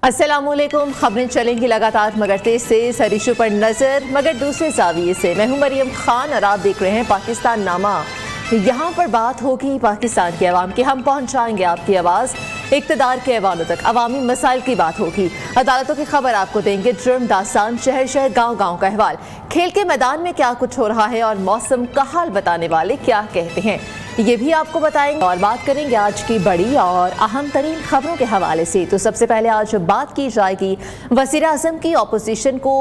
अस्सलामुअलैकुम। खबरें चलेंगी लगातार मगर तेज से सरिशों पर नजर मगर दूसरे जाविये से। मैं हूं मरियम खान और आप देख रहे हैं पाकिस्तान नामा। यहाँ पर बात होगी पाकिस्तान के अवाम की। हम पहुँचाएंगे आपकी आवाज़ इक़्तिदार के ऐवानों तक। अवामी मसाइल की बात होगी, अदालतों की खबर आपको देंगे, जुर्म दास्तान, शहर शहर गांव गांव का अहवाल, खेल के मैदान में क्या कुछ हो रहा है और मौसम का हाल बताने वाले क्या कहते हैं, ये भी आपको बताएंगे। और बात करेंगे आज की बड़ी और अहम तरीन खबरों के हवाले से। तो सबसे पहले आज बात की जाएगी वज़ीर आज़म की अपोजिशन को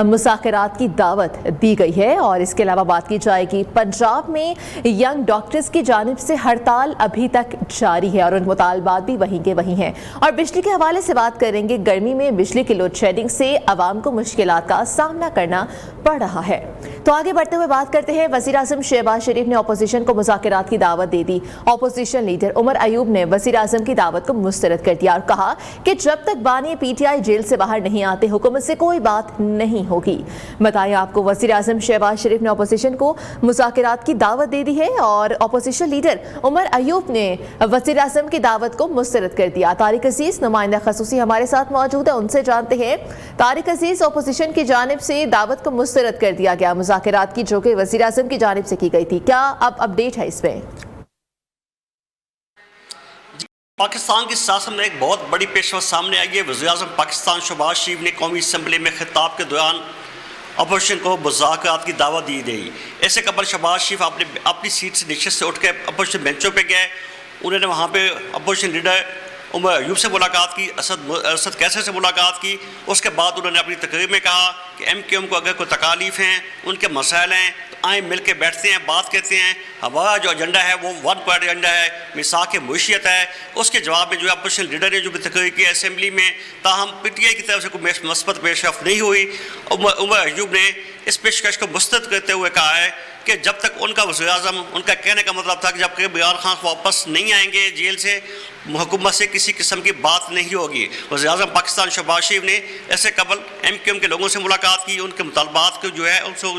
मुज़ाकरात की दावत दी गई है। और इसके अलावा बात की जाएगी पंजाब में यंग डॉक्टर्स की जानिब से हड़ताल अभी तक जारी है और उन मुतालबात भी वहीं के वहीं हैं। और बिजली के हवाले से बात करेंगे, गर्मी में बिजली की लोड शेडिंग से आवाम को मुश्किलात का सामना करना पड़ रहा है। तो आगे बढ़ते हुए बात करते हैं, वज़ीर आज़म शहबाज शरीफ ने अपोजिशन को मुज़ाकरात की दावत दे दी। अपोजिशन लीडर उमर अयूब ने वज़ीर आज़म की दावत को मुस्तरद कर दिया और कहा कि जब तक बानी पीटीआई जेल से बाहर नहीं आते हुकूमत से कोई बात नहीं होगी। बताएं आपको, वज़ीर आज़म शहबाज शरीफ ने अपोजिशन को मुज़ाकरात की दावत दे दी है और अपोजिशन लीडर उमर अयूब ने वज़ीर आज़म की दावत को मुस्तरद कर दिया। तारिक अजीज़ नुमाइंदा खसूसी हमारे साथ मौजूद है, उनसे जानते हैं। तारिक अजीज़, अपोजिशन की जानिब से दावत को मुस्तरद कर दिया गया मुज़ाकरात की, जो कि वज़ीर आज़म की जानिब से की गई थी, क्या अब अपडेट है इसमें? पाकिस्तान की सियासत में एक बहुत बड़ी पेशवा सामने आई है। वज़ीर आज़म पाकिस्तान शहबाज शरीफ ने कौमी असम्बली में खिताब के दौरान अपोजिशन को मुज़ाकरात की दावत दी गई। ऐसे कबल शहबाज शरीफ अपनी सीट से नशिस्त से उठ के अपोजिशन बेंचों पर गए। उन्होंने वहाँ पे अपोजिशन लीडर उमर अयूब से मुलाकात की, असद कैसर से मुलाकात की। उसके बाद उन्होंने अपनी तकरीर में कहा कि MQM को अगर कोई तकालीफ हैं, उनके मसाइल हैं, तो आए मिल के बैठते हैं, बात करते हैं। हमारा जो एजेंडा है वो वन पॉइंट एजेंडा है, मिसाक मुशियत है। उसके जवाब में जो अपोजिशन लीडर ने जो भी तकरीर की असम्बली में, ताहम PTI की तरफ से कोई मस्बत पेशरफ नहीं हुई। उमर अयूब ने इस पेशकश को मुस्तरद करते हुए कहा है कि जब तक उनका वज़ीर आज़म, उनका कहने का मतलब था कि जब तक इमरान खान वापस नहीं आएंगे जेल से, हुकूमत से किसी किस्म की बात नहीं होगी। वज़ीर आज़म पाकिस्तान शहबाज शरीफ ने ऐसे कबल MQM के लोगों से मुलाकात की, उनके मुतालबात को जो है उनको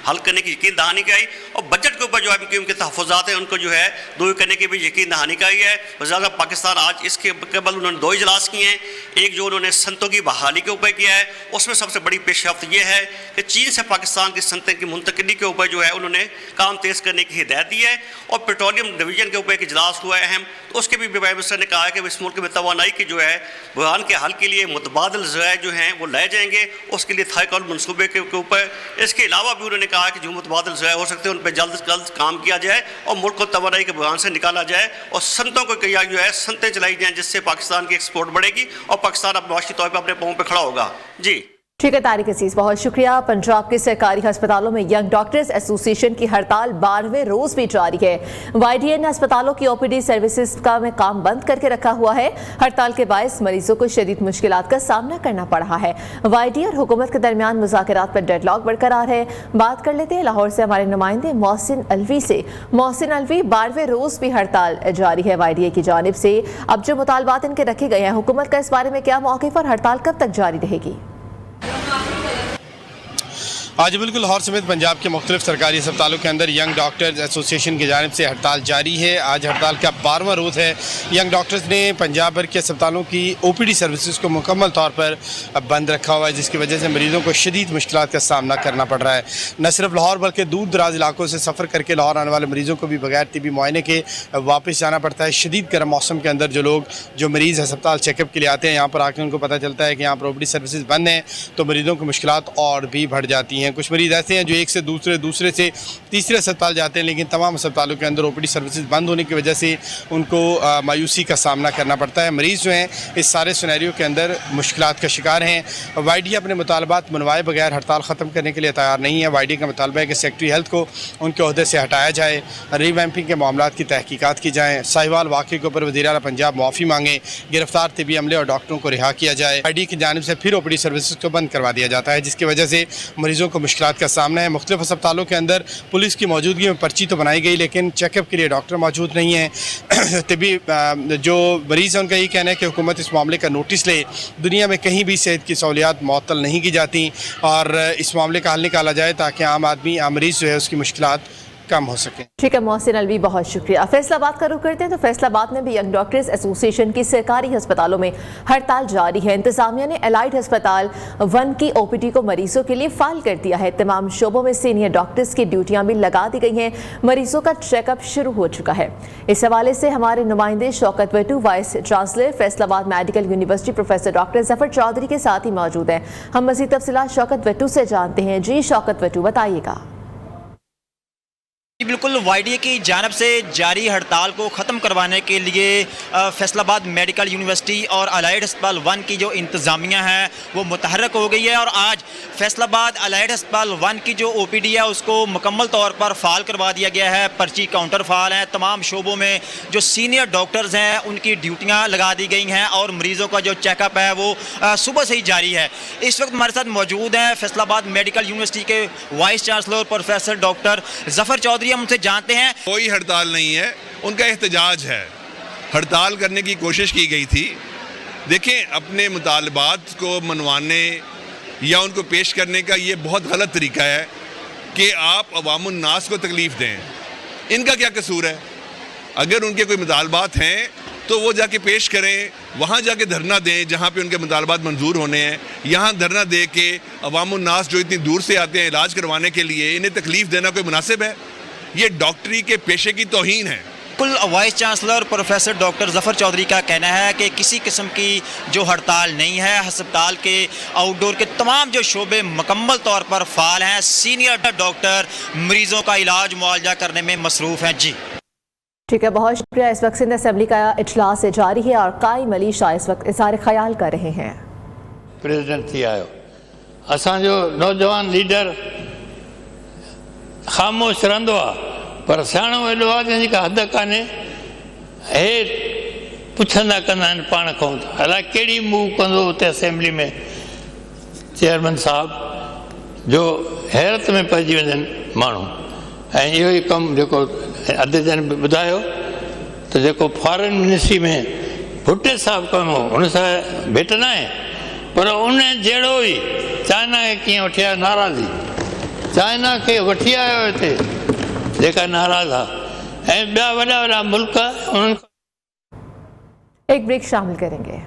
हल करने की यकीन दहानी कराई और बजट के ऊपर जो MQM के तहफ़्फ़ुज़ात हैं उनको जो है दूर करने की भी यकीन दहानी कराई है। वज़ीर आज़म पाकिस्तान आज इसके कबल उन्होंने 2 इजलास किए हैं। एक जो उन्होंने सनतों की बहाली के ऊपर किया है, उसमें सबसे बड़ी पेशरफ्त ये है कि चीन से पाकिस्तान की सनतें की मुंतकिली के ऊपर जो है उन्होंने काम तेज़ करने की हिदायत दी है। और पेट्रोलियम डिवीजन के ऊपर एक इजलास हुआ है अहम, तो उसके भी प्राइम मिनिस्टर ने कहा है कि इस मुल्क में तवानाई की जो है बहरान के हल के लिए मुतबादिल ज़राए जो हैं वो लाए जाएंगे, उसके लिए थाई कौल मनसूबे के ऊपर। इसके अलावा भी उन्होंने कहा कि जो मुतबादिल ज़राए हो सकते हैं उन पर जल्द से जल्द काम किया जाए और मुल्क को तवानाई के बहरान से निकाला जाए और सनतों को किया जो है सनतें चलाई जाएँ, जिससे पाकिस्तान की एक्सपोर्ट बढ़ेगी और पाकिस्तान अब माशी तौर पर अपने पाँव पर खड़ा होगा। जी ठीक है तारिक अजीज़, बहुत शुक्रिया। पंजाब के सरकारी अस्पतालों में यंग डॉक्टर्स एसोसिएशन की हड़ताल 12वें रोज भी जारी है। YDN ने अस्पतालों की OPD सर्विसेज का में काम बंद करके रखा हुआ है। हड़ताल के बायस मरीजों को शदीद मुश्किलात का सामना करना पड़ रहा है। YD और हुकूमत के दरमियान मुज़ाकरात पर डेडलॉक बरकरार है। बात कर लेते हैं लाहौर से हमारे नुमाइंदे मोहसिन अलवी से। मोहसिन अलवी, 12वें रोज भी हड़ताल जारी है YDA की जानिब से। अब जो मुतालबात इनके रखे गए हैं, हुकूमत का इस बारे में क्या मौक़िफ़ और हड़ताल कब तक जारी रहेगी? आज बिल्कुल लाहौर समेत पंजाब के मुख्तलिफ सरकारी अस्पतालों के अंदर यंग डॉक्टर्स एसोसिएशन की जानिब से हड़ताल जारी है। आज हड़ताल का 12वां रोज़ है। यंग डॉक्टर्स ने पंजाब भर के अस्पतालों की OPD सर्विसेज को मुकम्मल तौर पर बंद रखा हुआ है, जिसकी वजह से मरीज़ों को शदीद मुश्किलात का सामना करना पड़ रहा है। न सिर्फ लाहौर बल्कि दूर दराज इलाकों से सफ़र करके लाहौर आने वाले मरीज़ों को भी बगैर तिबी मुआयने के वापस जाना पड़ता है। शदीद गर्म मौसम के अंदर जो मरीज़ अस्पताल चेकअप के लिए आते हैं, यहाँ पर आकर उनको पता चलता है कि यहाँ पर OPD सर्विसेज बंद हैं, तो मरीज़ों की मुश्किलात और भी बढ़ जाती हैं। कुछ मरीज़ ऐसे हैं जो एक से दूसरे से तीसरे अस्पताल जाते हैं, लेकिन तमाम अस्पतालों के अंदर OPD सर्विसेज बंद होने की वजह से उनको मायूसी का सामना करना पड़ता है। मरीज़ जो हैं इस सारे सिनेरियो के अंदर मुश्किलात का शिकार हैं। YDA अपने मुतालबात मनवाए बगैर हड़ताल ख़त्म करने के लिए तैयार नहीं है। YDA का मुतालबा है कि सेक्रेटरी हेल्थ को उनके ओहदे से हटाया जाए, रीवैम्पिंग के मामलात की तहकीकात की जाएँ, साहिवाल वाक़े के ऊपर वज़ीर आला पंजाब मुआफ़ी मांगे, गिरफ्तार तिबी अमले और डॉक्टरों को रिहा किया जाए। YDA की जानिब से फिर OPD सर्विसेज को बंद करवा दिया जाता है, जिसकी वजह से मरीज़ों को मुश्किलात का सामना है। मुख्तलिफ अस्पतालों के अंदर पुलिस की मौजूदगी में पर्ची तो बनाई गई, लेकिन चेकअप के लिए डॉक्टर मौजूद नहीं है। तभी जो मरीज़ है उनका यही कहना है कि हुकूमत इस मामले का नोटिस ले। दुनिया में कहीं भी सेहत की सहूलियात मुअत्तल नहीं की जाती और इस मामले का हल निकाला जाए ताकि आम आदमी, आम मरीज़ जो है उसकी मुश्किलात कम हो सकें। ठीक है मोहसिन अलवी, बहुत शुक्रिया। फैसलाबाद का रुख करते हैं तो फैसलाबाद में भी यंग डॉक्टर्स एसोसिएशन की सरकारी अस्पतालों में हड़ताल जारी है। इंतजामिया ने एलाइड अस्पताल 1 की ओपीडी को मरीजों के लिए फाइल कर दिया है। तमाम शोबों में सीनियर डॉक्टर्स की ड्यूटियां भी लगा दी गई हैं। मरीजों का चेकअप शुरू हो चुका है। इस हवाले से हमारे नुमाइंदे Shaukat Wattoo, vice chancellor Faisalabad medical university professor doctor Zafar Chaudhry के साथ ही मौजूद हैं। हम मज़ीद तफसीलात शौकत वटू से जानते हैं। जी शौकत वटू, बताइएगा। बिल्कुल, वाईडीए की जानब से जारी हड़ताल को ख़त्म करवाने के लिए फैसलाबाद मेडिकल यूनिवर्सिटी और अलाइड अस्पताल 1 की जो इंतज़ामिया है वो मुतहर्रक हो गई है और आज फैसलाबाद अलाइड अस्पताल 1 की जो ओपीडी है उसको मुकम्मल तौर पर फ़ाल करवा दिया गया है। पर्ची काउंटर फ़ाल हैं। तमाम शोबों में जो सीनियर डॉक्टर्स हैं उनकी ड्यूटियाँ लगा दी गई हैं और मरीज़ों का जो चेकअप है वो सुबह से ही जारी है। इस वक्त हमारे साथ मौजूद हैं फैसलाबाद मेडिकल यूनिवर्सिटी के vice chancellor professor doctor Zafar Chaudhry. हम उनसे जानते हैं। कोई हड़ताल नहीं है, उनका एहतजाज है। हड़ताल करने की कोशिश की गई थी। देखें, अपने मुतालबात को मनवाने या उनको पेश करने का ये बहुत गलत तरीका है कि आप अवामुन नास को तकलीफ़ दें। इनका क्या कसूर है? अगर उनके कोई मुतालबात हैं तो वो जाके पेश करें, वहाँ जाके धरना दें जहाँ पे उनके मुतालबात मंजूर होने हैं। यहाँ धरना दे के अवामुन नास जो इतनी दूर से आते हैं इलाज करवाने के लिए, इन्हें तकलीफ़ देना कोई मुनासिब है? ये डॉक्टरी के पेशे की तौहीन है। कुल vice chancellor professor doctor Zafar Chaudhry का कहना है कि किसी किस्म की जो हड़ताल नहीं है। अस्पताल के आउटडोर के तमाम जो शोबे मुकम्मल तौर पर फाल हैं। सीनियर डॉक्टर मरीजों का इलाज मुआवजा करने में मसरूफ़ हैं। जी ठीक है, बहुत शुक्रिया। इस वक्त सिंध असम्बली का इजलास जारी है और कायम अली शाह इस वक्त इज़हार ख्याल कर रहे हैं। प्रेसिडेंट थी आयो असांजो नौजवान लीडर ख़ामोश रहंदो आहे पर सियाणो एॾो आहे जंहिंजी का हद कान्हे। हे पुछंदा कंदा आहिनि पाण खां अलाए कहिड़ी मूव कंदो उते असेंबली में चेयरमैन साहब, जो हैरत में पइजी वञनि माण्हू। ऐं इहो ई कमु जेको अध्यक्ष ने ॿुधायो त जेको फॉरेन मिनिस्ट्री में भुट्टे साहब कमु हो हुन सां भेट न आहे, पर उन जहिड़ो ई चाइना खे कीअं वठी आयो नाराज़ी। चाइना खे वठी आयो हिते जेका नाराज़ आहे ऐं ॿिया वॾा वॾा मुल्क उन्हनि एक ब्रेक शामिल करेंगे।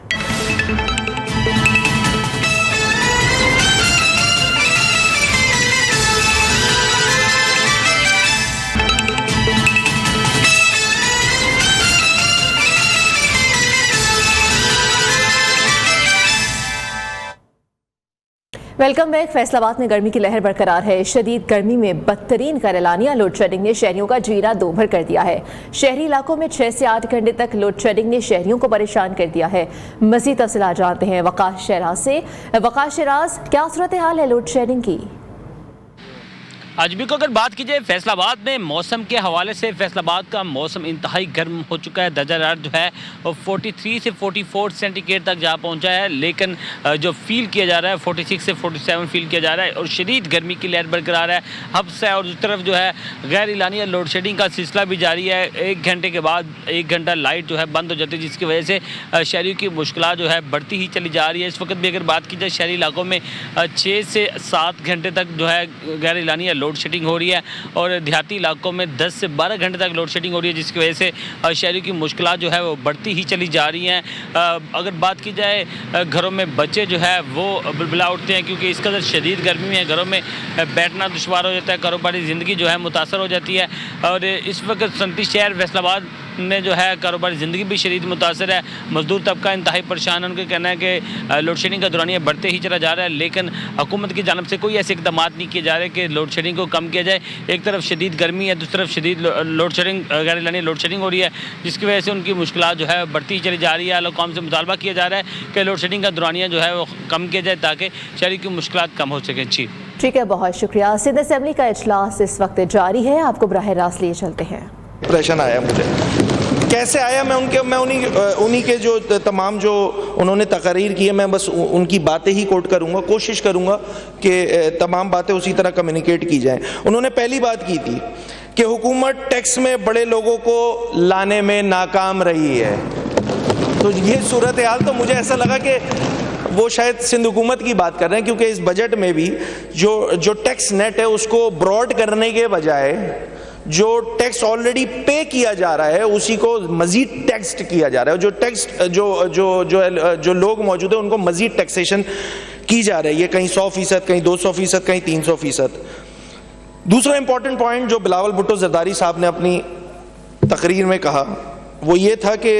Welcome back. फैसलाबाद में गर्मी की लहर बरकरार है। शदीद गर्मी में बदतरीन कर एलानिया लोड शेडिंग ने शहरियों का जीना दोभर कर दिया है। शहरी इलाकों में 6 से 8 घंटे तक लोड शेडिंग ने शहरियों को परेशान कर दिया है। मज़ीद तफसीलात जानते हैं वकास शहराज से। वकास शहराज, क्या सूरत हाल है लोड शेडिंग की? आज भी को अगर बात की जाए फैसलाबाद में मौसम के हवाले से, फैसलाबाद का मौसम इंतहाई गर्म हो चुका है। दर्जा हरारत जो है वो 43 से 44 सेंटीग्रेड तक जा पहुंचा है, लेकिन जो फील किया जा रहा है 46 से 47 फील किया जा रहा है और शदीद गर्मी की लहर बरकरार है। हब्स है और उस तरफ जो है गैर इलानिया लोड शेडिंग का सिलसिला भी जारी है। 1 घंटे के बाद 1 घंटा लाइट जो है बंद हो जाती है, जिसकी वजह से शहरियों की मुश्किलात जो है बढ़ती ही चली जा रही है। इस वक्त भी अगर बात की जाए शहरी इलाकों में 6 से 7 घंटे तक जो है गैर इलानिया लोड शेडिंग हो रही है और देहाती इलाकों में 10 से 12 घंटे तक लोड शेडिंग हो रही है, जिसकी वजह से शहरियों की मुश्किलात जो है वो बढ़ती ही चली जा रही हैं। अगर बात की जाए घरों में बच्चे जो है वो बुलबुला उठते हैं क्योंकि इस कदर शदीद गर्मी में घरों में बैठना दुश्वार हो जाता है, कारोबारी ज़िंदगी जो है मुतासर हो जाती है। और इस वक्त सनती शहर फैसलाबाद में जो है कारोबारी ज़िंदगी भी शदीद मुतासर है। मजदूर तबका इंतहाई परेशान है। उनका कहना है कि लोड शेडिंग का दौरानिया बढ़ते ही चला जा रहा है, लेकिन हुकूमत की जानब से कोई ऐसे इकदाम नहीं किए जा रहे कि लोड शेडिंग को कम किया जाए। एक तरफ शदीद गर्मी है, दूसरी तरफ शदीद लोड शेडिंग गैर इलानी लोड शेडिंग हो रही है, जिसकी वजह से उनकी मुश्किलात जो है बढ़ती ही चली जा रही है। अहल-ओ-क़ौम से मुतालबा किया जा रहा है कि लोड शेडिंग का दौरानिया जो है वो कम किया जाए ताकि शहरी की मुश्किलात कम हो सकें। जी ठीक है, बहुत शुक्रिया। सिंध असेंबली का इजलास इस वक्त जारी है, आपको बराह रास्त लिए चलते हैं। इंप्रेशन आया मुझे, कैसे आया मैं उन्हीं के जो तमाम जो उन्होंने तकरीर की है, मैं बस उनकी बातें ही कोट करूंगा, कोशिश करूंगा कि तमाम बातें उसी तरह कम्युनिकेट की जाएं। उन्होंने पहली बात की थी कि हुकूमत टैक्स में बड़े लोगों को लाने में नाकाम रही है। तो ये सूरत हाल तो मुझे ऐसा लगा कि वो शायद सिंध हुकूमत की बात कर रहे हैं, क्योंकि इस बजट में भी जो टैक्स नेट है उसको ब्रॉड करने के बजाय जो टैक्स ऑलरेडी पे किया जा रहा है उसी को मजीद टैक्स किया जा रहा है। जो टैक्स जो लोग मौजूद है उनको मजीद टैक्सेशन की जा रही है, कहीं 100%, कहीं 200%, कहीं 300%। दूसरा इंपॉर्टेंट पॉइंट जो बिलावल भुट्टो जरदारी साहब ने अपनी तकरीर में कहा वो ये था कि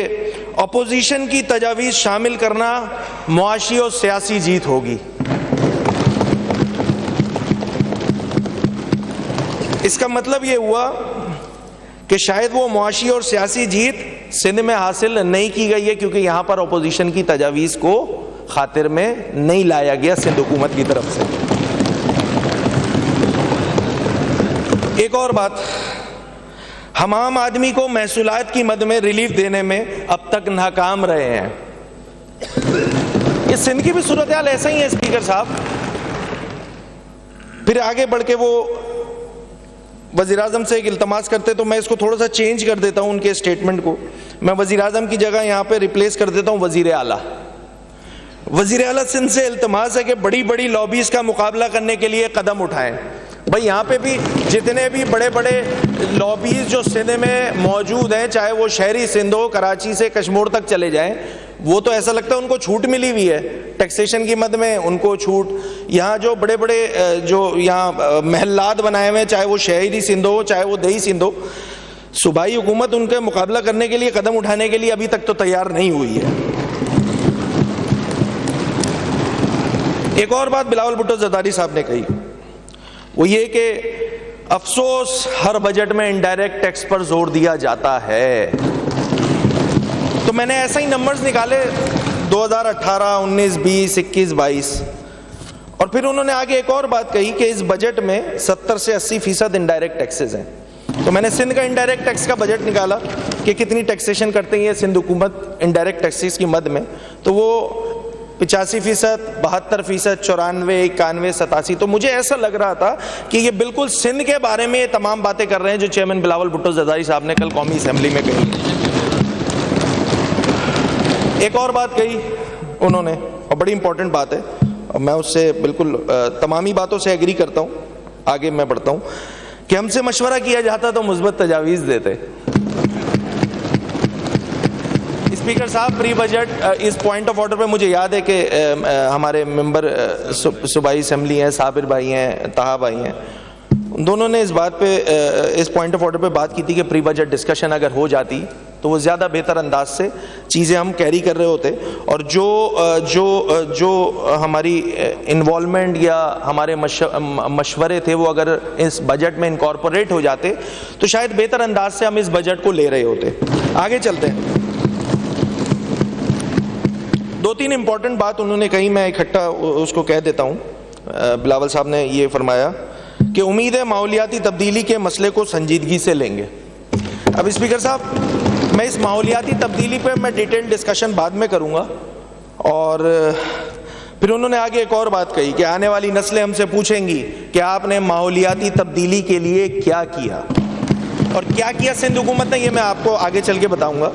अपोजिशन की तजावीज़ शामिल करना मुआशी और सियासी जीत होगी। इसका मतलब ये हुआ कि शायद वो मुआशी और सियासी जीत सिंध में हासिल नहीं की गई है क्योंकि यहाँ पर अपोजिशन की तजावीज़ को खातिर में नहीं लाया गया सिंध हुकूमत की तरफ से। एक और बात, हम आम आदमी को महसूलात की मद में रिलीफ देने में अब तक नाकाम रहे हैं। ये सिंध की भी सूरत हाल ऐसा ही है स्पीकर साहब। फिर आगे बढ़ के वो वज़ीर आज़म से एक इल्तमास करते, तो मैं इसको थोड़ा सा चेंज कर देता हूं उनके स्टेटमेंट को। मैं वज़ीर आज़म की जगह यहां पे रिप्लेस कर देता हूं वज़ीर आला। वज़ीर आला सिंध से इल्तमास है कि बड़ी बड़ी लॉबीज़ का मुकाबला करने के लिए कदम उठाएं। भाई यहाँ पे भी जितने भी बड़े बड़े लॉबीज़ जो सिंध में मौजूद हैं, चाहे वो शहरी सिंध हो, कराची से कश्मीर तक चले जाएं, वो तो ऐसा लगता है उनको छूट मिली हुई है टैक्सेशन की मद में, उनको छूट। यहाँ जो बड़े बड़े जो यहाँ महल्लात बनाए हुए हैं, चाहे वो शहरी सिंध हो चाहे वो दही सिंध हो, सूबाई हुकूमत उनका मुकाबला करने के लिए, कदम उठाने के लिए अभी तक तो तैयार नहीं हुई है। एक और बात बिलावल भुट्टो जरदारी साहब ने कही वो ये कि अफसोस हर बजट में इनडायरेक्ट टैक्स पर जोर दिया जाता है। तो मैंने ऐसा ही नंबर्स निकाले 2018, 19, 20, 21, 22 और फिर उन्होंने आगे एक और बात कही कि इस बजट में 70 से 80% इनडायरेक्ट टैक्सेस हैं। तो मैंने सिंध का इनडायरेक्ट टैक्स का बजट निकाला कि कितनी टैक्सेशन करते हैं सिंध हुकूमत इनडायरेक्ट टैक्सेस की मद में, तो वो 85%, 72%, 94%, 91%, 87%। तो मुझे ऐसा लग रहा था कि ये बिल्कुल सिंध के बारे में ये तमाम बातें कर रहे हैं जो चेयरमैन बिलावल भुट्टो जरदारी साहब ने कल कौमी असेंबली में कही। एक और बात कही उन्होंने और बड़ी इंपॉर्टेंट बात है और मैं उससे बिल्कुल तमामी बातों से एग्री करता हूँ। आगे मैं बढ़ता हूँ कि हमसे मशवरा किया जाता तो मुस्बत तजावीज़ देते। स्पीकर साहब, प्री बजट इस पॉइंट ऑफ ऑर्डर पे मुझे याद है कि हमारे मेंबर सूबाई असेंबली हैं, साबिर भाई हैं, ताहा भाई हैं, दोनों ने इस बात पे इस पॉइंट ऑफ ऑर्डर पे बात की थी कि प्री बजट डिस्कशन अगर हो जाती तो वो ज़्यादा बेहतर अंदाज से चीज़ें हम कैरी कर रहे होते और जो हमारी इन्वॉल्वमेंट या हमारे मशवरे थे वो अगर इस बजट में इनकॉर्पोरेट हो जाते तो शायद बेहतर अंदाज से हम इस बजट को ले रहे होते। आगे चलते हैं। 2-3 इंपॉर्टेंट बात उन्होंने कही, मैं इकट्ठा उसको कह देता हूँ। बिलावल साहब ने ये फरमाया कि उम्मीद है माहौलियाती तब्दीली के मसले को संजीदगी से लेंगे। अब स्पीकर साहब, मैं इस माहौलियाती तब्दीली पे मैं डिटेल डिस्कशन बाद में करूँगा। और फिर उन्होंने आगे एक और बात कही कि आने वाली नस्लें हमसे पूछेंगी कि आपने माहौलियाती तब्दीली के लिए क्या किया और क्या किया सिंध हुकूमत ने, ये मैं आपको आगे चल के बताऊँगा।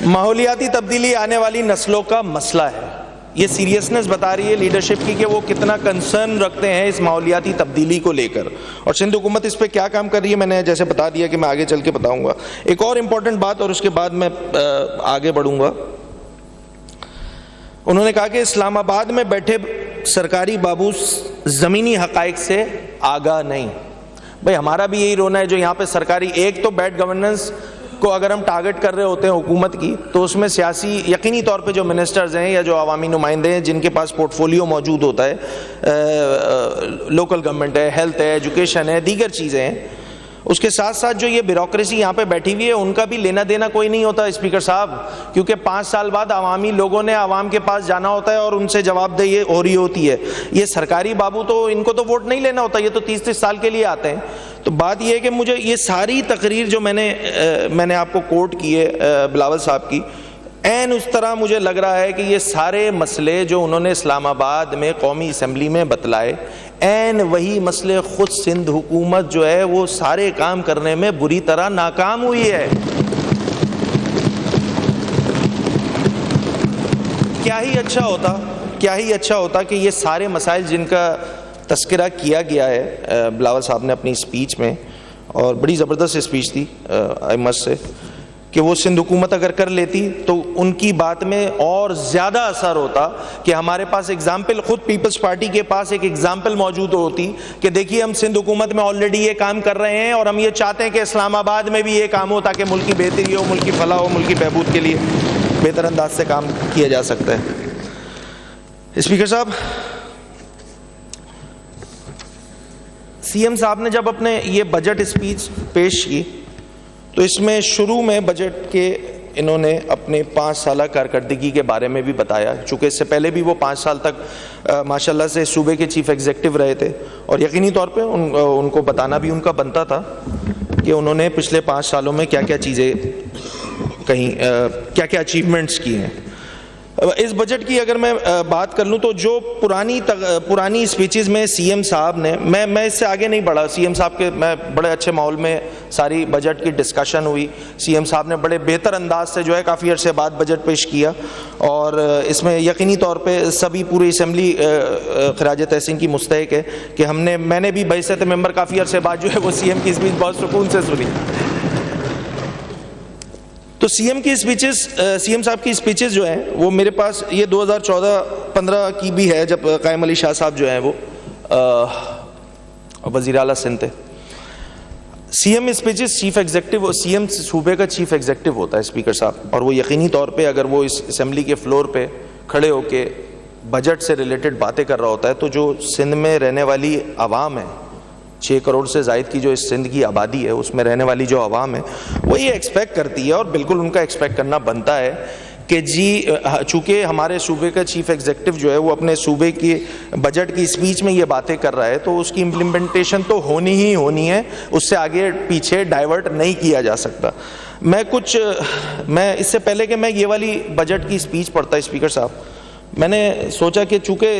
माहौलियाती तब्दीली आने वाली नस्लों का मसला है। ये सीरियसनेस बता रही है लीडरशिप की कि वो कितना कंसर्न रखते हैं इस माहौलियाती तब्दीली को लेकर और सिंध हुकूमत इस पे क्या काम कर रही है मैंने जैसे बता दिया कि मैं आगे चल के बताऊंगा। एक और इम्पॉर्टेंट बात और उसके बाद मैं आगे बढ़ूंगा। उन्होंने कहा कि इस्लामाबाद में बैठे सरकारी बाबू ज़मीनी हक़ाइक़ से आगाह नहीं। भाई हमारा भी यही रोना है जो यहाँ पे सरकारी, एक तो बैड गवर्नेंस को अगर हम टारगेट कर रहे होते हैं हुकूमत की तो उसमें सियासी यकीनी तौर पे जो मिनिस्टर्स हैं या जो अवामी नुमाइंदे हैं जिनके पास पोर्टफोलियो मौजूद होता है, लोकल गवर्नमेंट है, हेल्थ है, एजुकेशन है, दीगर चीज़ें हैं, उसके साथ साथ जो ये ब्यूरोक्रेसी यहाँ पे बैठी हुई है उनका भी लेना देना कोई नहीं होता स्पीकर साहब, क्योंकि 5 साल बाद अवामी लोगों ने आवाम के पास जाना होता है और उनसे जवाबदेही हो रही होती है। ये सरकारी बाबू तो इनको तो वोट नहीं लेना होता, ये तो 30-30 साल के लिए आते हैं। तो बात ये है कि मुझे ये सारी तकरीर जो मैंने आपको कोट की है बिलावल साहब की, ऐन उस तरह मुझे लग रहा है कि ये सारे मसले जो उन्होंने इस्लामाबाद में कौमी असम्बली में बतलाए, ऐन वही मसले खुद सिंध हुकूमत जो है वो सारे काम करने में बुरी तरह नाकाम हुई है। क्या ही अच्छा होता कि ये सारे मसाइल जिनका तस्करा किया गया है बिलावल साहब ने अपनी स्पीच में, और बड़ी ज़बरदस्त स्पीच थी आई मस्ट से, कि वो सिंध हुकूमत अगर कर लेती तो उनकी बात में और ज़्यादा असर होता कि हमारे पास एग्जाम्पल, खुद पीपल्स पार्टी के पास एक एग्जाम्पल मौजूद होती कि देखिए हम सिंध हुकूमत में ऑलरेडी ये काम कर रहे हैं और हम ये चाहते हैं कि इस्लामाबाद में भी ये काम हो ताकि मुल्क की बेहतरी हो, मुल्क की फलाह हो, मुल्क की बहबूद के लिए बेहतर अंदाज से काम किया जा सकता है। स्पीकर साहब, सीएम साहब ने जब अपने ये बजट स्पीच पेश की तो इसमें शुरू में बजट के इन्होंने अपने 5 साल कारकर्दगी के बारे में भी बताया, चूँकि इससे पहले भी वो 5 साल तक माशाल्लाह से सूबे के चीफ एग्जीक्यूटिव रहे थे और यकीनी तौर पे उनको बताना भी उनका बनता था कि उन्होंने पिछले 5 सालों में क्या क्या चीज़ें कहीं, क्या क्या अचीवमेंट्स किए हैं। इस बजट की अगर मैं बात कर लूँ तो जो पुरानी स्पीचेस में सीएम साहब ने, मैं इससे आगे नहीं बढ़ा, सीएम साहब के मैं बड़े अच्छे माहौल में सारी बजट की डिस्कशन हुई, सीएम साहब ने बड़े बेहतर अंदाज से जो है काफ़ी अरसे बाद बजट पेश किया और इसमें यकीनी तौर पे सभी पूरी असम्बली खराज तहसीन की मुस्तहक है कि मैंने भी बहैसियत मेंबर काफ़ी अरसे बाद जो है वो सीएम की स्पीच बहुत सुकून से सुनी। तो सीएम साहब की स्पीचेस जो हैं वो मेरे पास ये 2014-15 की भी है, जब कायम अली शाह साहब जो हैं वो वज़ीर आला सिंध थे। CM speeches chief executive, CM सूबे का चीफ एग्जीक्यूटिव होता है स्पीकर साहब, और वो यकीनी तौर पे अगर वो इस असेंबली के फ्लोर पे खड़े होके बजट से रिलेटेड बातें कर रहा होता है तो जो सिंध में रहने वाली आवाम है, 6 करोड़ से ज़ायद की जो इस सिंध की आबादी है उसमें रहने वाली जो आवाम है वो ये एक्सपेक्ट करती है और बिल्कुल उनका एक्सपेक्ट करना बनता है कि जी चूँकि हमारे सूबे का चीफ एग्जीक्यूटिव जो है वो अपने सूबे की बजट की स्पीच में ये बातें कर रहा है तो उसकी इम्प्लीमेंटेशन तो होनी ही होनी है, उससे आगे पीछे डाइवर्ट नहीं किया जा सकता। मैं इससे पहले कि मैं ये वाली बजट की स्पीच पढ़ता स्पीकर साहब, मैंने सोचा कि चूँकि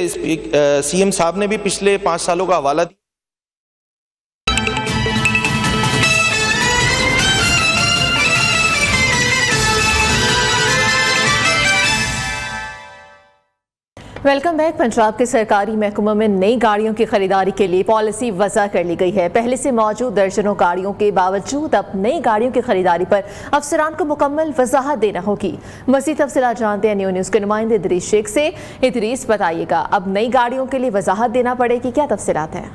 सीएम साहब ने भी पिछले 5 सालों का हवाला दिया, वेलकम बैक। पंजाब के सरकारी महकमों में नई गाड़ियों की खरीदारी के लिए पॉलिसी वज़ा कर ली गई है। पहले से मौजूद दर्जनों गाड़ियों के बावजूद अब नई गाड़ियों की खरीदारी पर अफसरान को मुकम्मल वजाहत देना होगी। मज़ीद तफसीलात जानते हैं न्यू न्यूज़ के नुमाइंदे इदरीस शेख से। इदरीस, बताइएगा अब नई गाड़ियों के लिए वजाहत देना पड़ेगी, क्या तफसीलात हैं?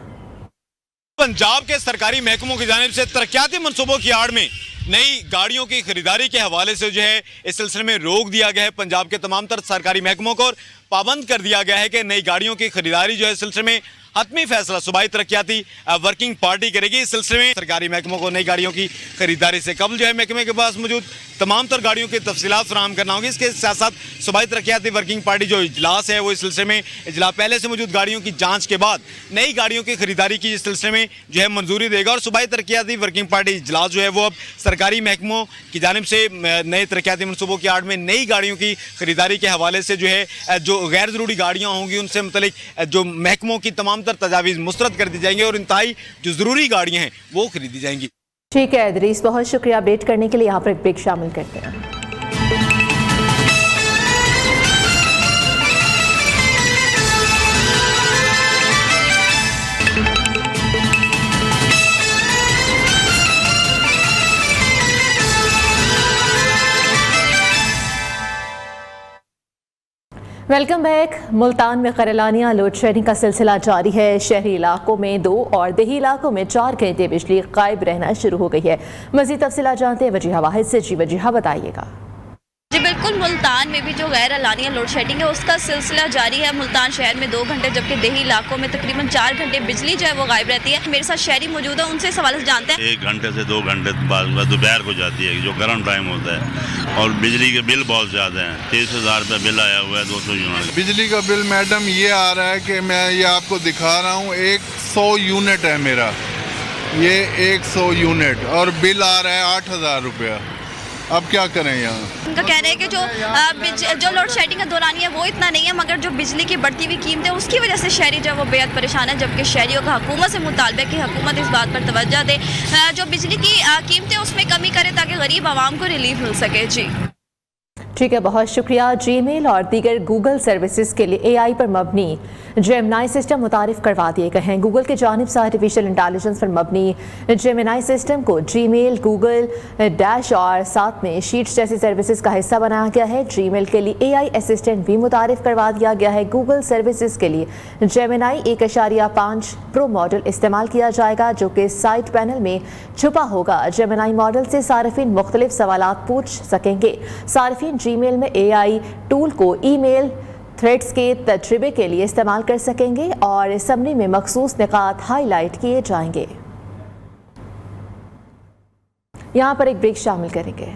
पंजाब के सरकारी महकमों की जानिब से तरक्याती मनसूबों की आड़ में नई गाड़ियों की खरीदारी के हवाले से जो है इस सिलसिले में रोक दिया गया है। पंजाब के तमाम तर सरकारी महकमों को पाबंद कर दिया गया है कि नई गाड़ियों की खरीदारी जो है इस सिलसिले में हतमी फैसला सूबाई तरक्याती वर्किंग पार्टी करेगी। इस सिलसिले में सरकारी महकमों को नई गाड़ियों की खरीदारी से कबल जो है महकमे के पास मौजूद तमाम तर गाड़ियों की तफसीलात फराहम करना होगी। इसके साथ साथ सूबाई तरक्याती वर्किंग पार्टी जो इजलास है वो इस सिलसिले में इजलास पहले से मौजूद गाड़ियों की जाँच के बाद नई गाड़ियों की खरीदारी की इस सिलसिले में जो है मंजूरी देगा और सूबाई तरक्याती वर्किंग पार्टी इजलास जो है वो अब सरकारी महकमों की जानिब से नए तरक्याती मनसूबों की आड़ में नई गाड़ियों की खरीदारी के हवाले से जो है जो गैर ज़रूरी गाड़ियाँ होंगी उनसे मुतलिक जो महकमों की तमाम तर तजावीज़ मुस्तरद कर दी जाएंगी और इंतहाई जो ज़रूरी गाड़ियाँ हैं वो खरीदी जाएंगी। ठीक है इदरीस, बहुत शुक्रिया अपडेट करने के लिए। यहाँ पर एक ब्रेक शामिल करते हैं। Welcome back. मुल्तान में करलानिया लोड शेडिंग का सिलसिला जारी है। शहरी इलाकों में 2 और देही इलाकों में 4 घंटे बिजली गायब रहना शुरू हो गई है। मज़ीद तफसीलात जानते हैं वजीहा वाहिद से। जी वजीहा, बताइएगा। जी बिल्कुल, मुल्तान में भी जो गैर अलानिया लोड शेडिंग है उसका सिलसिला जारी है। मुल्तान शहर में 2 घंटे जबकि देही इलाकों में तकरीबन 4 घंटे बिजली जो है वो गायब रहती है। मेरे साथ शहरी मौजूद है, उनसे सवाल जानते हैं। 1 घंटे से 2 घंटे बाद दोपहर को जाती है जो गर्म टाइम होता है और बिजली के बिल बहुत ज़्यादा हैं। 30,000 रुपये बिल आया हुआ है 200 यूनिट। बिजली का बिल मैडम ये आ रहा है कि मैं ये आपको दिखा रहा हूँ, 100 यूनिट है मेरा, ये 100 यूनिट और बिल आ रहा है 8,000 रुपया। अब क्या करें यहाँ? उनका कहना है कि जो लोड शेडिंग का दौरान है वो इतना नहीं है, मगर जो बिजली की बढ़ती हुई कीमतें उसकी वजह से शहरी जो है वो बेहद परेशान है। जबकि शहरियों का हुकूमत से मुतालबा है कि हुकूमत इस बात पर तवज्जो दे, जो बिजली की कीमतें उसमें कमी करे ताकि गरीब आवाम को रिलीफ मिल सके। जी ठीक है, बहुत शुक्रिया। जीमेल और दीगर गूगल सर्विसेज के लिए एआई पर मबनी जेमिनाई सिस्टम मुतारिफ करवा दिए गए हैं। गूगल की जानिब से आर्टिफिशियल इंटेलिजेंस पर मबनी जेमिनाई सिस्टम को जीमेल, गूगल डैश और साथ में शीट्स जैसी सर्विसेज का हिस्सा बनाया गया है। जीमेल के लिए एआई असिस्टेंट भी मुतारिफ करवा दिया गया है। गूगल सर्विसेज के लिए जेमिनाई 1.5 प्रो मॉडल इस्तेमाल किया जाएगा, जो कि साइड पैनल में छुपा होगा। जेमिनाई मॉडल से सार्फिन मुख्तलिफ सवालात पूछ सकेंगे। सार्फिन जीमेल में एआई टूल को ईमेल थ्रेड्स के तजर्बे के लिए इस्तेमाल कर सकेंगे और समरी में मखसूस निकात हाईलाइट किए जाएंगे। यहाँ पर एक ब्रेक शामिल करेंगे।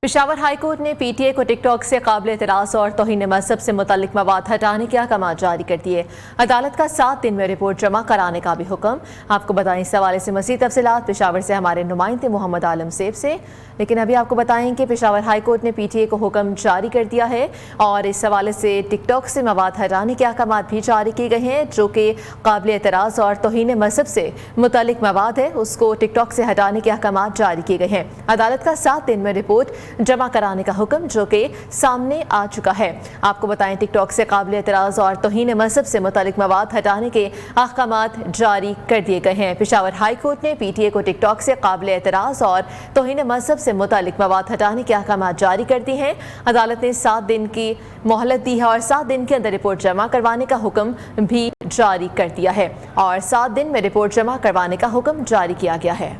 पेशावर हाई कोर्ट ने पीटीए को टिकटॉक से काबिल एतराज़ और तौहीन मज़हब से मुतल्लिक मवाद हटाने के अहकाम जारी कर दिए। अदालत का 7 दिन में रिपोर्ट जमा कराने का भी हुक्म। आपको बताएं इस हवाले से मज़ीद तफसीलात पेशावर से हमारे नुमाइंदे मोहम्मद आलम सेब से। लेकिन अभी आपको बताएं कि पेशावर हाई कोर्ट ने पीटीए को हुक्म जारी कर दिया है और इस हवाले से टिकटॉक से मवाद हटाने के अहकाम भी जारी किए गए हैं, जो कि काबिल एतराज़ और तौहीन मज़हब से मुतल्लिक मवाद है, उसको टिकटॉक से हटाने के अहकाम जारी किए गए हैं। अदालत का 7 दिन में रिपोर्ट जमा कराने का हुक्म जो कि सामने आ चुका है। आपको बताएं टिकटॉक से काबिल एतराज़ और तौहीन मज़हब से मुतल्लिक मवाद हटाने के अहकामात जारी कर दिए गए हैं। पेशावर हाई कोर्ट ने पीटीए को टिकटॉक से काबिल एतराज़ और तौहीन मज़हब से मुतल्लिक मवाद हटाने के अहकामात जारी कर दिए हैं। अदालत ने 7 दिन की मोहलत दी है और 7 दिन के अंदर रिपोर्ट जमा करवाने का हुक्म भी जारी कर दिया है और 7 दिन में रिपोर्ट जमा करवाने का हुक्म जारी किया गया है।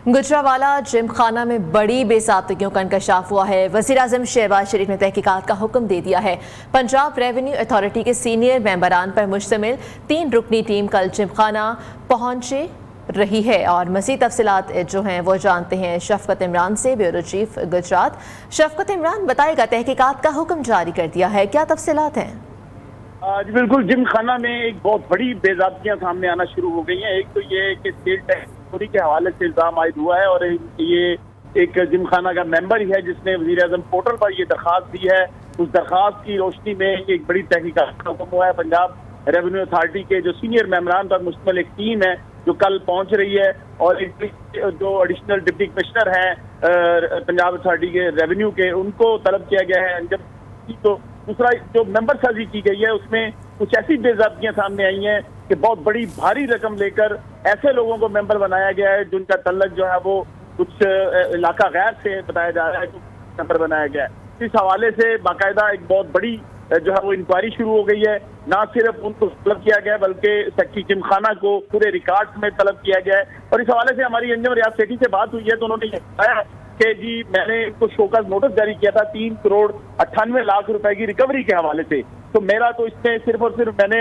गुजरावाला जिम खाना में बड़ी बेसाबतगियों का इंकशाफ हुआ है। वज़ीर-ए-आज़म शहबाज शरीफ ने तहकीकात का हुक्म दे दिया है। पंजाब रेवेन्यू अथॉरिटी के सीनियर मेंबरान पर मुश्तमिल 3 रुकनी टीम कल जिम खाना पहुंचे रही है और मज़ीद तफसीलात जो हैं वो जानते हैं शफकत इमरान से, ब्यूरो चीफ गुजरात। शफकत इमरान बताएगा, तहकीकात का हुक्म जारी कर दिया है, क्या तफसीलात हैं? जी बिल्कुल, जिम खाना में एक बहुत बड़ी बेज़ाब्तियां सामने आना शुरू हो गई हैं। एक तो ये कि स्टेट टैक्स चोरी के हवाले से इल्जाम आयद हुआ है और ये एक जिम खाना का मेंबर ही है जिसने वज़ीर-ए-आज़म पोर्टल पर ये दरख्वास्त दी है। उस दरख्वास्त की रोशनी में एक बड़ी तहकीकात का हुक्म हुआ है। पंजाब रेवेन्यू अथॉरिटी के जो सीनियर मेंबरान पर मुश्तमिल एक टीम है जो कल पहुंच रही है और जो एडिशनल डिप्टी कमिश्नर हैं पंजाब अथॉरिटी के रेवेन्यू के, उनको तलब किया गया है। जब तो दूसरा जो मेंबर साजी की गई है उसमें कुछ ऐसी बेज़ाब्तियां सामने आई हैं कि बहुत बड़ी भारी रकम लेकर ऐसे लोगों को मेंबर बनाया गया है जिनका तल्लक जो है वो कुछ इलाका गैर से बताया जा रहा है, मेंबर बनाया गया है। इस हवाले से बाकायदा एक बहुत बड़ी जो है वो इंक्वायरी शुरू हो गई है। ना सिर्फ उनको तलब किया गया बल्कि सेक्रेटरी जिम खाना को पूरे रिकॉर्ड्स में तलब किया गया है। और इस हवाले से हमारी अंजुम रियाज सेठी से बात हुई है तो उन्होंने बताया कि जी मैंने इनको शोकस नोटिस जारी किया था 3 करोड़ 98 लाख रुपए की रिकवरी के हवाले से। तो मेरा तो इसमें सिर्फ और सिर्फ मैंने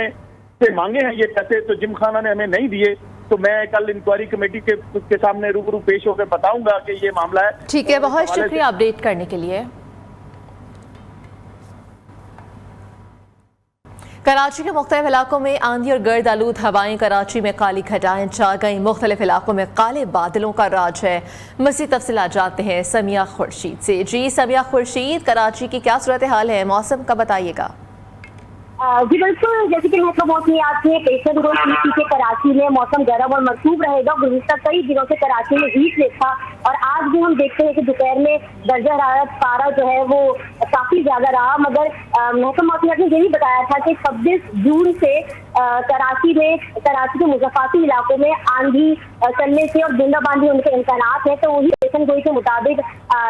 से मांगे हैं ये पैसे, तो जिम खाना ने हमें नहीं दिए। तो मैं कल इंक्वायरी कमेटी के सामने रूबरू पेश होकर बताऊंगा कि ये मामला है। ठीक है, बहुत शुक्रिया अपडेट करने के लिए। कराची के मुख्तलिफ इलाकों में आंधी और गर्द आलूद हवाएं, कराची में काली घटाएं छा गई, मुख्तलिफ इलाकों में काले बादलों का राज है। मज़ीद तफसीलात जानते हैं समिया खुर्शीद से। जी समिया खुर्शीद, कराची की क्या सूरत हाल है, मौसम का बताइएगा। जी बिल्कुल, जैसे कि मैं मौसमियात के पेशेंट के कराची में मौसम गर्म और मरतूब रहेगा। गुज़िश्ता कई दिनों से कराची में हीट वेव था और आज भी हम देखते हैं कि दोपहर में दर्जा हरारत पारा जो है वो काफी ज्यादा रहा। मगर महकमा मौसमियात ने यही बताया था कि 26 जून से कराची के मुज़फ़्फ़राती इलाकों में आंधी चलने से और बूंदाबांदी होने के इम्कानात है। तो वही पेशन गोई के मुताबिक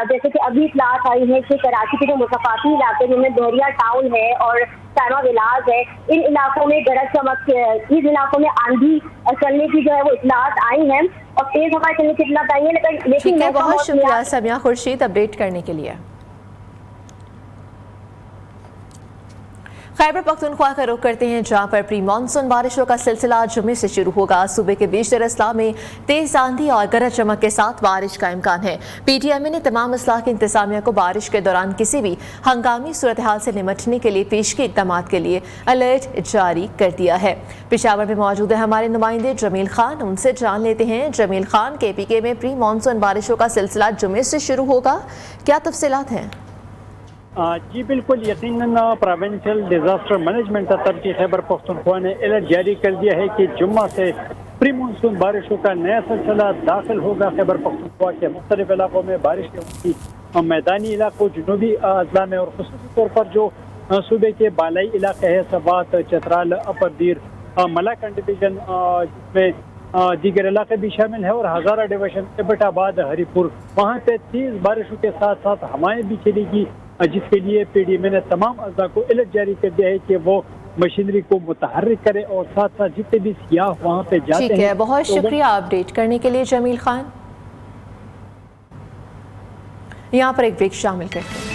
जैसे कि अभी इतलात आई है कि कराची के जो मुज़फ़्फ़राती इलाके जिनमें बहरिया टाउन है और सामा विलास है, इन इलाकों में गरज चमक, इस इलाकों में आंधी चलने की जो है वो इतलात आई हैं और तेज हवा चलने की इतलात आई है। लेकिन बहुत शुक्रिया समिया खुर्शीद अपडेट करने के लिए। खैबर पख्तूनख्वा का रुख करते हैं जहां पर प्री मानसून बारिशों का सिलसिला जुमे से शुरू होगा। सूबे के बेशतर अजला में तेज आंधी और गरज चमक के साथ बारिश का इम्कान है। PTMA ने तमाम अजला की इंतजामिया को बारिश के दौरान किसी भी हंगामी सूरत हाल से निपटने के लिए पेशगी इक़दामात के लिए अलर्ट जारी कर दिया है। पेशावर में मौजूद है हमारे नुमाइंदे जमील खान, उनसे जान लेते हैं। जमील खान, KPK में प्री मानसून बारिशों का सिलसिला जुमे से शुरू होगा, क्या तफसीलात हैं? जी बिल्कुल, यकीनन provincial disaster management authority Khyber Pakhtunkhwa ने अलर्ट जारी कर दिया है कि जुम्मा से प्री मानसून बारिशों का नया सिलसिला दाखिल होगा। खैबर पख्तूनख्वा के मुख्तलिफ इलाकों में बारिश की मैदानी इलाकों, जनूबी अजला में और खुसूसी तौर पर जो सूबे के बालाई इलाके है, सवात, चतराल, अपर दीर, मलाकंड डिवीजन, जिसमें दीगर इलाके भी शामिल है, और हज़ारा डिवीजन, एबटाबाद, हरीपुर, वहाँ पे तेज बारिशों के साथ साथ हवाएं भी चलेगी, जिसके लिए पीडीएमए ने तमाम अज़ला को अलर्ट जारी कर दिया है कि वो मशीनरी को मुतहर्रिक करे और साथ साथ जितने भी सियाह वहाँ पे जाते हैं। ठीक है, बहुत शुक्रिया अपडेट करने के लिए जमील खान। यहाँ पर एक ब्रेक शामिल करते हैं।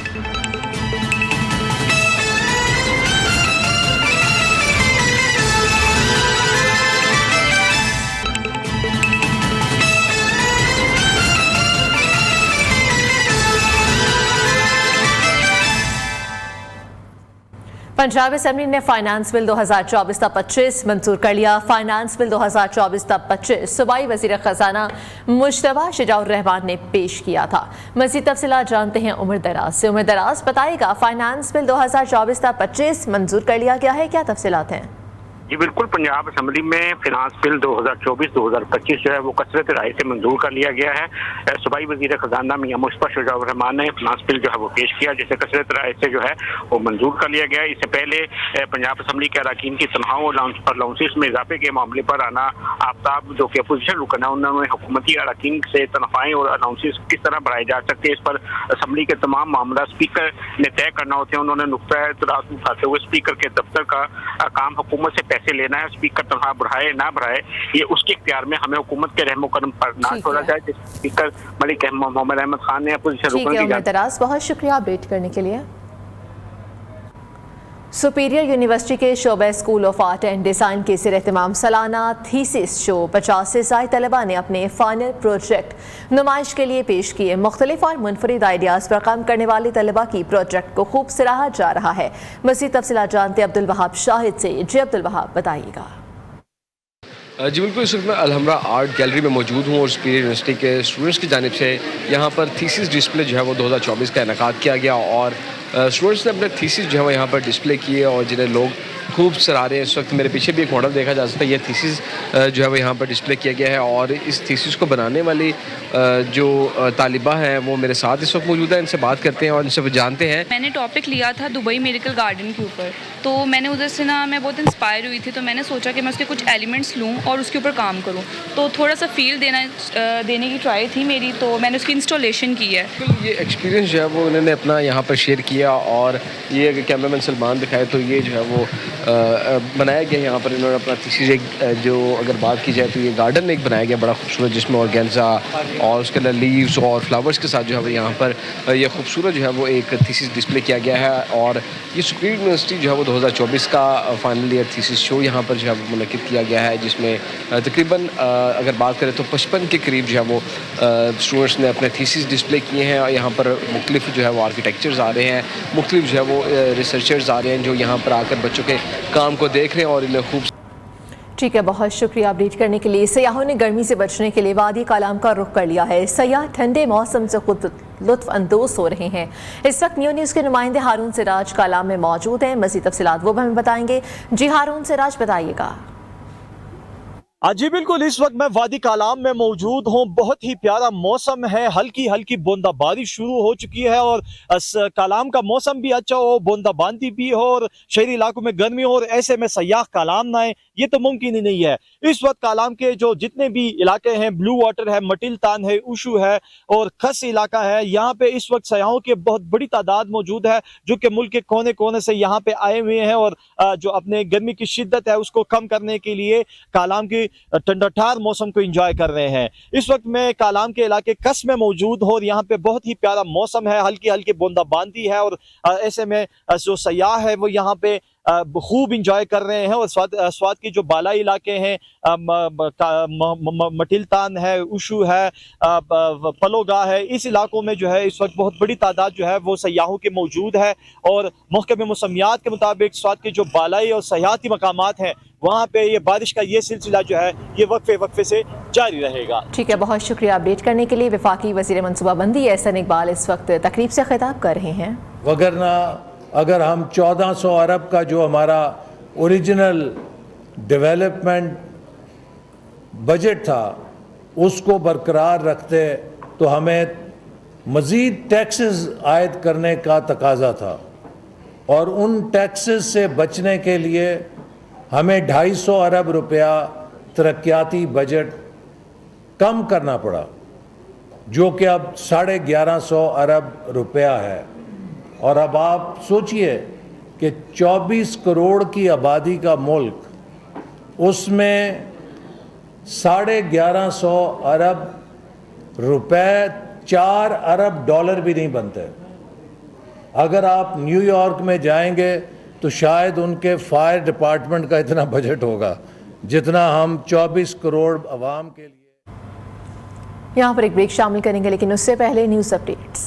पंजाब असेंबली ने फाइनेंस बिल 2024-25 मंजूर कर लिया। फाइनेंस बिल 2024-25 सूबाई वजीर खजाना मुश्तबा शजाउर रहमान ने पेश किया था। मज़ीद तफसीलात जानते हैं उमर दराज से। उमर दराज बताएगा, फाइनेंस बिल 2024-25 मंजूर कर लिया गया है, क्या तफसीलात हैं? जी बिल्कुल, पंजाब असेंबली में फिनांस बिल 2024-2025 जो है वो कसरत राय से मंजूर कर लिया गया है। सूबाई वजीर खजाना मियां मुश्तबा शजाउर रहमान ने फिनांस बिल जो है वो पेश किया, जिसे कसरत राय से जो है वो मंजूर कर लिया गया है। इससे पहले पंजाब असेंबली के अरकान की तनख्वाहों और अलाउंसेस में इजाफे के मामले पर आना आफ्ताब जो कि अपोजिशन रुकन है, उन्होंने हुकूमती अरकान से तनख्वाहें और अलाउंसेस किस तरह बढ़ाए जा सकते हैं, इस पर असेंबली के तमाम मामला स्पीकर ने तय करना होते हैं। उन्होंने नुक्ता एतराज़ उठाते हुए स्पीकर के दफ्तर का काम हुकूमत से पैसे लेना है, स्पीकर तनख्वाह बढ़ाए ना बढ़ाए ये उसके इख्तियार में, हमें हुकूमत के रहमो करम पर ना छोड़ा जाए। स्पीकर मलिक मोहम्मद अहमद खान ने अपोजिशन रुकन की दराज, बहुत शुक्रिया अपडेट करने के लिए। सुपीरियर यूनिवर्सिटी के शोबे school of art and design के ज़ेर-ए-एहतमाम सालाना थीसिस शो 50 से ज़ायद तलबा ने अपने फाइनल प्रोजेक्ट नुमाइश के लिए पेश किए। मुख्तलिफ और मुनफरिद आइडियाज़ पर काम करने वाले तलबा की प्रोजेक्ट को खूब सराहा जा रहा है। मज़ीद तफसीलात जानते अब्दुल वहाब शाहिद से। जी अब्दुल वहाब बताइएगा। जी बिल्कुल, इस वक्त मैं अलहमरा आर्ट गैलरी में मौजूद हूँ और सुपीरियर यूनिवर्सिटी के स्टूडेंट्स की जानिब से यहाँ पर थीसिस डिस्प्ले जो है वो 2024 का इनेकाद किया गया और स्टूडेंट्स ने अपने थीसिस जो है वो यहाँ पर डिस्प्ले किए और जिन्हें लोग खूब सराह रहे हैं। इस वक्त मेरे पीछे भी एक मॉडल देखा जा सकता है, ये थीसिस जो है वो यहाँ पर डिस्प्ले किया गया है और इस थीसिस को बनाने वाली जो तालिबा हैं वो मेरे साथ इस वक्त मौजूद है। इनसे बात करते हैं और इनसे जानते हैं। मैंने टॉपिक लिया था दुबई मिरेकल गार्डन के ऊपर, तो मैंने उधर से ना मैं बहुत इंस्पायर हुई थी, तो मैंने सोचा कि मैं उसके कुछ एलिमेंट्स लूँ और उसके ऊपर काम करूँ। तो थोड़ा सा फील देने की ट्राई थी मेरी, तो मैंने उसकी इंस्टॉलेशन की है। ये एक्सपीरियंस जो है वो उन्होंने अपना यहाँ पर शेयर किया और ये अगर कैमरामैन सलमान दिखाए तो ये जो है वो बनाया गया यहाँ पर। इन्होंने अपना थीसिस एक जो अगर बात की जाए तो ये गार्डन एक बनाया गया बड़ा खूबसूरत, जिसमें ऑर्गेन्जा और उसके अंदर लीव्स और फ्लावर्स के साथ जो है वो यहाँ पर ये खूबसूरत जो है वो एक थीसिस डिस्प्ले किया गया है। और ये सुपीरियर यूनिवर्सिटी जो है वो 2024 का फाइनल ईयर थीसिस शो यहाँ पर जो है वो मुनक़िद किया गया है, जिसमें तकरीबन अगर बात करें तो 55 के करीब जो है वो स्टूडेंट्स ने अपने थीसिस डिस्प्ले किए हैं। और यहाँ पर मुख्तलिफ जो है वो आर्किटेक्चर्स आ रहे हैं, मुख्तलिफ जो है वो रिसर्चर्स आ रहे हैं जो यहाँ पर आकर बच्चों के काम को देख रहे हैं और इन्हें खूब। ठीक है, बहुत शुक्रिया अपडेट करने के लिए। सयाहों ने गर्मी से बचने के लिए वादी कालाम का रुख कर लिया है। सयाह ठंडे मौसम से खुद लुत्फ अंदोज हो रहे हैं। इस वक्त न्यू न्यूज़ के नुमाइंदे हारून सिराज कालाम में मौजूद हैं। मज़ीद तफसीलात वो हमें बताएंगे। जी हारून सिराज बताइएगा। जी बिल्कुल, इस वक्त मैं वादी कालाम में मौजूद हूँ। बहुत ही प्यारा मौसम है, हल्की हल्की बूंदाबांदी शुरू हो चुकी है और कालाम का मौसम भी अच्छा हो, बूंदाबांदी भी हो और शहरी इलाकों में गर्मी हो और ऐसे में सयाह कालाम ना आए, ये तो मुमकिन ही नहीं है। इस वक्त कालाम के जो जितने भी इलाके हैं, ब्लू वाटर है, मटिलतान है, उशू है और खस इलाका है, यहाँ पे इस वक्त सयाहों की बहुत बड़ी तादाद मौजूद है जो कि मुल्क के कोने कोने से यहाँ पे आए हुए हैं और जो अपने गर्मी की शिद्दत है उसको कम करने के लिए कालाम की ठंडाठार मौसम को एंजॉय कर रहे हैं। इस वक्त मैं कालाम के इलाके कस में मौजूद हूँ और यहाँ पे बहुत ही प्यारा मौसम है, हल्की हल्की बूंदाबांदी है और ऐसे में जो सयाह है वो यहाँ पे खूब इंजॉय कर रहे हैं। और स्वाद की जो बालाई इलाके हैं, मटिलतान है, उशू है, पलोगा है, इस इलाकों में जो है इस वक्त बहुत बड़ी तादाद जो है वो सयाहों की मौजूद है। और महकमे मौसमियात के मुताबिक स्वाद के जो बालाई और सयाहती मकामात हैं वहाँ पे ये बारिश का ये सिलसिला जो है ये वक्फे से जारी रहेगा। ठीक है, बहुत शुक्रिया अपडेट करने के लिए। वफाकी वज़ीर मनसूबाबंदी एहसन इकबाल इस वक्त तकरीब से खिताब कर रहे हैं। वगरना अगर हम 1400 अरब का जो हमारा ओरिजिनल डेवलपमेंट बजट था उसको बरकरार रखते तो हमें मज़ीद टैक्सेस आयद करने का तकाजा था, और उन टैक्सेस से बचने के लिए हमें 250 अरब रुपया तरक्याती बजट कम करना पड़ा, जो कि अब 1150 अरब रुपया है। और अब आप सोचिए कि 24 करोड़ की आबादी का मुल्क, उसमें 1150 अरब रुपए 4 अरब डॉलर भी नहीं बनते। अगर आप न्यूयॉर्क में जाएंगे तो शायद उनके फायर डिपार्टमेंट का इतना बजट होगा जितना हम 24 करोड़ अवाम के लिए। यहाँ पर एक ब्रेक शामिल करेंगे, लेकिन उससे पहले न्यूज़ अपडेट्स।